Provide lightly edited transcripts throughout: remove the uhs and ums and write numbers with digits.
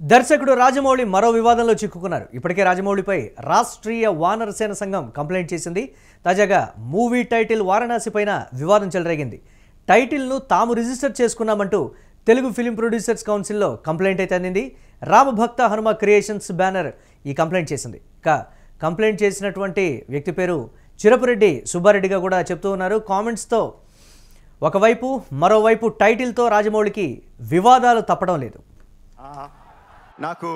దర్శకుడు రాజమౌళి మరో వివాదంలో చిక్కుకున్నారు. ఇప్పటికే రాజమౌళిపై రాష్ట్రీయ వానర సేన సంఘం కంప్లైంట్ చేసింది. తాజాగా మూవీ టైటిల్ వారణాసి పైన వివాదం చెలరేగింది. టైటిల్ను తాము రిజిస్టర్ చేసుకున్నామంటూ తెలుగు ఫిలిం ప్రొడ్యూసర్స్ కౌన్సిల్లో కంప్లైంట్ అయితే అందింది. రామభక్త హనుమ క్రియేషన్స్ బ్యానర్ ఈ కంప్లైంట్ చేసింది. కంప్లైంట్ చేసినటువంటి వ్యక్తి పేరు చిరపురెడ్డి సుబ్బారెడ్డిగా కూడా చెప్తూ ఉన్నారు. కామెంట్స్తో ఒకవైపు మరోవైపు టైటిల్తో రాజమౌళికి వివాదాలు తప్పడం లేదు. నాకు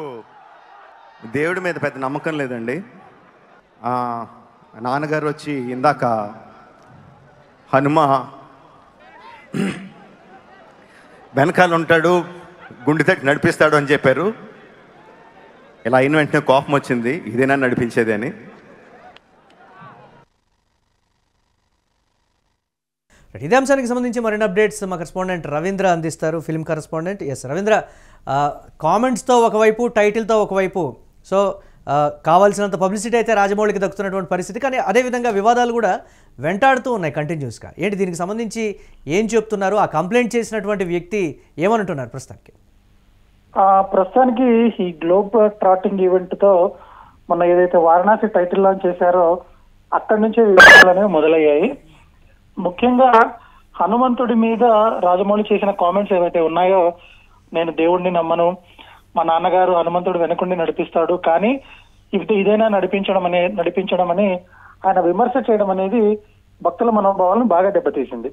దేవుడి మీద పెద్ద నమ్మకం లేదండి. నాన్నగారు వచ్చి ఇందాక హనుమ వెనకాల ఉంటాడు, గుండె తట్టి నడిపిస్తాడు అని చెప్పారు. ఇలా అయిన వెంటనే కోపం వచ్చింది, ఇదేనా నడిపించేది అని. ఇదే అంశానికి సంబంధించి మరిన్ని అప్డేట్స్ మా కరెస్పాండెంట్ రవీంద్ర అందిస్తారు. Film correspondent. ఎస్ రవీంద్ర, కామెంట్స్తో ఒకవైపు టైటిల్తో ఒకవైపు, సో కావాల్సినంత పబ్లిసిటీ అయితే రాజమౌళికి దక్కుతున్నటువంటి పరిస్థితి, కానీ అదేవిధంగా వివాదాలు కూడా వెంటాడుతూ ఉన్నాయి కంటిన్యూస్గా. ఏంటి దీనికి సంబంధించి ఏం చెప్తున్నారు? ఆ కంప్లైంట్ చేసినటువంటి వ్యక్తి ఏమనుంటున్నారు ప్రస్తుతానికి ఈ గ్లోబ్ ట్రాటింగ్ ఈవెంట్తో మొన్న ఏదైతే వారణాసి టైటిల్ లాంచ్ చేశారో అక్కడి నుంచే వివాదాలు అనేవి మొదలయ్యాయి. ముఖ్యంగా హనుమంతుడి మీద రాజమౌళి చేసిన కామెంట్స్ ఏవైతే ఉన్నాయో, నేను దేవుడిని నమ్మను, మా నాన్నగారు హనుమంతుడు వెనకుండి నడిపిస్తాడు, కానీ ఇదేనా నడిపించడం అని ఆయన విమర్శ చేయడం అనేది భక్తుల మనోభావాలను బాగా దెబ్బతీసింది.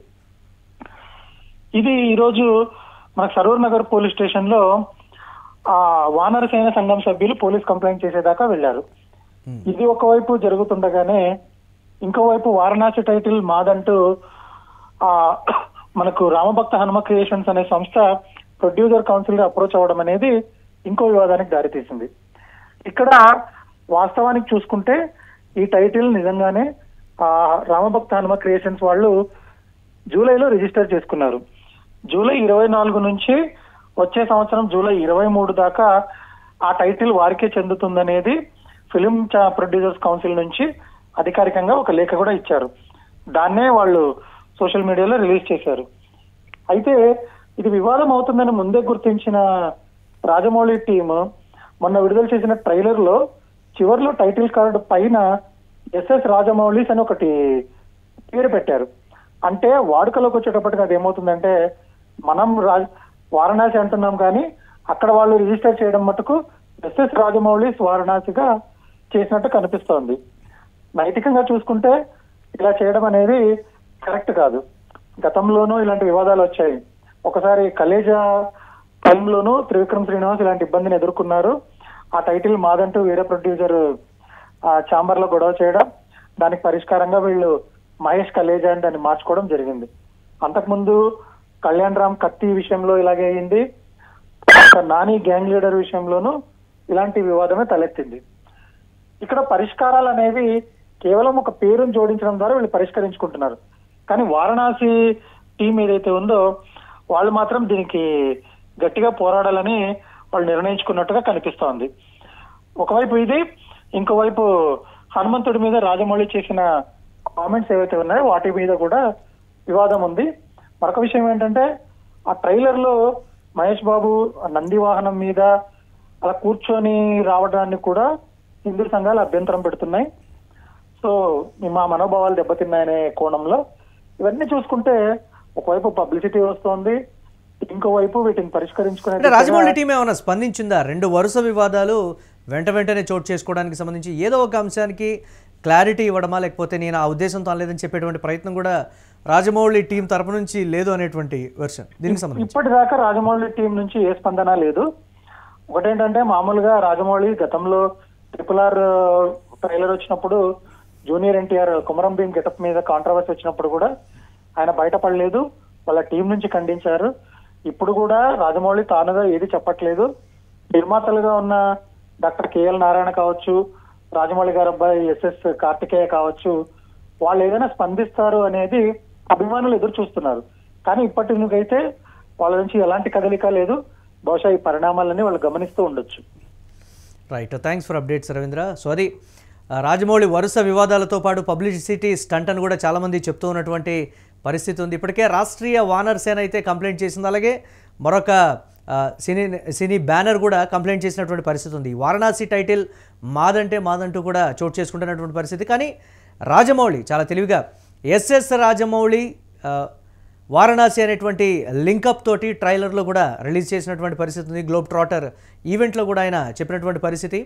ఇది ఈరోజు మన సరూర్ నగర్ పోలీస్ స్టేషన్ లో వానర సేన సంఘం సభ్యులు పోలీస్ కంప్లైంట్ చేసేదాకా వెళ్లారు. ఇది ఒకవైపు జరుగుతుండగానే ఇంకోవైపు వారణాసి టైటిల్ మాదంటూ మనకు రామభక్త హనుమ క్రియేషన్స్ అనే సంస్థ ప్రొడ్యూసర్ కౌన్సిల్ అప్రోచ్ అవ్వడం అనేది ఇంకో వివాదానికి దారితీసింది. ఇక్కడ వాస్తవానికి చూసుకుంటే ఈ టైటిల్ నిజంగానే రామభక్త హనుమ క్రియేషన్స్ వాళ్ళు జూలైలో రిజిస్టర్ చేసుకున్నారు. జూలై 24 నుంచి వచ్చే సంవత్సరం జూలై 23 దాకా ఆ టైటిల్ వారికే చెందుతుందనేది ఫిలిం ప్రొడ్యూసర్స్ కౌన్సిల్ నుంచి అధికారికంగా ఒక లేఖ కూడా ఇచ్చారు. దాన్నే వాళ్ళు సోషల్ మీడియాలో రిలీజ్ చేశారు. అయితే ఇది వివాదం అవుతుందని ముందే గుర్తించిన రాజమౌళి టీమ్ మొన్న విడుదల చేసిన ట్రైలర్ లో చివర్లో టైటిల్ కార్డు పైన ఎస్ఎస్ రాజమౌళిస్ అని ఒకటి పేరు పెట్టారు. అంటే వాడుకలోకి వచ్చేటప్పటికి అది ఏమవుతుందంటే, మనం వారణాసి అంటున్నాం కానీ అక్కడ వాళ్ళు రిజిస్టర్ చేయడం మటుకు ఎస్ఎస్ రాజమౌళిస్ వారణాసిగా చేసినట్టు కనిపిస్తోంది. నైతికంగా చూసుకుంటే ఇలా చేయడం అనేది కరెక్ట్ కాదు. గతంలోనూ ఇలాంటి వివాదాలు వచ్చాయి. ఒకసారి కలేజా టైంలోనూ త్రివిక్రమ్ శ్రీనివాస్ ఇలాంటి ఇబ్బందిని ఎదుర్కొన్నారు. ఆ టైటిల్ మాదంటూ వేరే ప్రొడ్యూసర్ ఛాంబర్ లో గొడవ చేయడం, దానికి పరిష్కారంగా వీళ్ళు మహేష్ కలేజా అని దాన్ని మార్చుకోవడం జరిగింది. అంతకుముందు కళ్యాణ్ రామ్ కత్తి విషయంలో ఇలాగే అయింది. నాని గ్యాంగ్ లీడర్ విషయంలోనూ ఇలాంటి వివాదమే తలెత్తింది. ఇక్కడ పరిష్కారాలు అనేవి కేవలం ఒక పేరును జోడించడం ద్వారా వీళ్ళు పరిష్కరించుకుంటున్నారు. కానీ వారణాసి టీం ఏదైతే ఉందో వాళ్ళు మాత్రం దీనికి గట్టిగా పోరాడాలని వాళ్ళు నిర్ణయించుకున్నట్టుగా కనిపిస్తోంది. ఒకవైపు ఇది, ఇంకోవైపు హనుమంతుడి మీద రాజమౌళి చేసిన కామెంట్స్ ఏవైతే ఉన్నాయో వాటి మీద కూడా వివాదం ఉంది. మరొక విషయం ఏంటంటే, ఆ ట్రైలర్ లో మహేష్ బాబు నంది వాహనం మీద అలా కూర్చొని రావడాన్ని కూడా హిందూ సంఘాలు అభ్యంతరం పెడుతున్నాయి. సో మా మనోభావాలు దెబ్బతిన్నాయనే కోణంలో ఇవన్నీ చూసుకుంటే ఒకవైపు పబ్లిసిటీ వస్తోంది, ఇంకోవైపు వీటిని పరిష్కరించుకునే రాజమౌళి టీం ఏమైనా స్పందించిందా? రెండు వరుస వివాదాలు వెంటనే చోటు చేసుకోవడానికి సంబంధించి ఏదో ఒక అంశానికి క్లారిటీ ఇవ్వడమా, లేకపోతే నేను ఆ ఉద్దేశంతో అనలేదని చెప్పేటువంటి ప్రయత్నం కూడా రాజమౌళి టీం తరపు నుంచి లేదు అనేటువంటి వెర్షన్ దీనికి సంబంధించి ఇప్పటిదాకా రాజమౌళి టీం నుంచి ఏ స్పందన లేదు. ఒకటేంటంటే, మామూలుగా రాజమౌళి గతంలో RRR ట్రైలర్ వచ్చినప్పుడు జూనియర్ ఎన్టీఆర్ కుమరం భీం గెటప్ మీద కాంట్రవర్సీ వచ్చినప్పుడు కూడా ఆయన బయటపడలేదు, వాళ్ళ టీం నుంచి ఖండించారు. ఇప్పుడు కూడా రాజమౌళి తానుగా ఏది చెప్పట్లేదు. నిర్మాతలుగా ఉన్న డాక్టర్ కేఎల్ నారాయణ కావచ్చు, రాజమౌళి గారు అబ్బాయి ఎస్ఎస్ కార్తికేయ కావచ్చు, వాళ్ళు ఏదైనా స్పందిస్తారు అనేది అభిమానులు ఎదురు చూస్తున్నారు. కానీ ఇప్పటికైతే వాళ్ళ నుంచి ఎలాంటి కదలిక లేదు. బహుశా ఈ పరిణామాలని వాళ్ళు గమనిస్తూ ఉండొచ్చు. Right, thanks for updates Ravindra. So అది రాజమౌళి వరుస వివాదాలతో పాటు పబ్లిసిటీ స్టంట్ అని కూడా చాలామంది చెప్తూ ఉన్నటువంటి పరిస్థితి ఉంది. ఇప్పటికే రాష్ట్రీయ వానర్ సేన అయితే కంప్లైంట్ చేసింది. అలాగే మరొక సినీ బ్యానర్ కూడా కంప్లైంట్ చేసినటువంటి పరిస్థితి ఉంది. వారణాసి టైటిల్ మాదంటే మాదంటూ కూడా చోటు చేసుకుంటున్నటువంటి పరిస్థితి. కానీ రాజమౌళి చాలా తెలివిగా ఎస్ఎస్ రాజమౌళి వారణాసి అనేటువంటి లింకప్ తోటి ట్రైలర్లో కూడా రిలీజ్ చేసినటువంటి పరిస్థితి ఉంది. గ్లోబ్ ట్రాటర్ ఈవెంట్లో కూడా ఆయన చెప్పినటువంటి పరిస్థితి.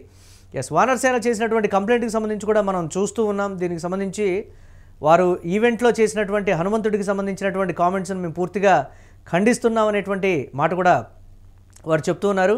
వానరసేన చేసినటువంటి కంప్లైంట్కి సంబంధించి కూడా మనం చూస్తూ ఉన్నాం. దీనికి సంబంధించి వారు ఈవెంట్లో చేసినటువంటి హనుమంతుడికి సంబంధించినటువంటి కామెంట్స్ని మేము పూర్తిగా ఖండిస్తున్నాం అనేటువంటి మాట కూడా వారు చెప్తూ ఉన్నారు.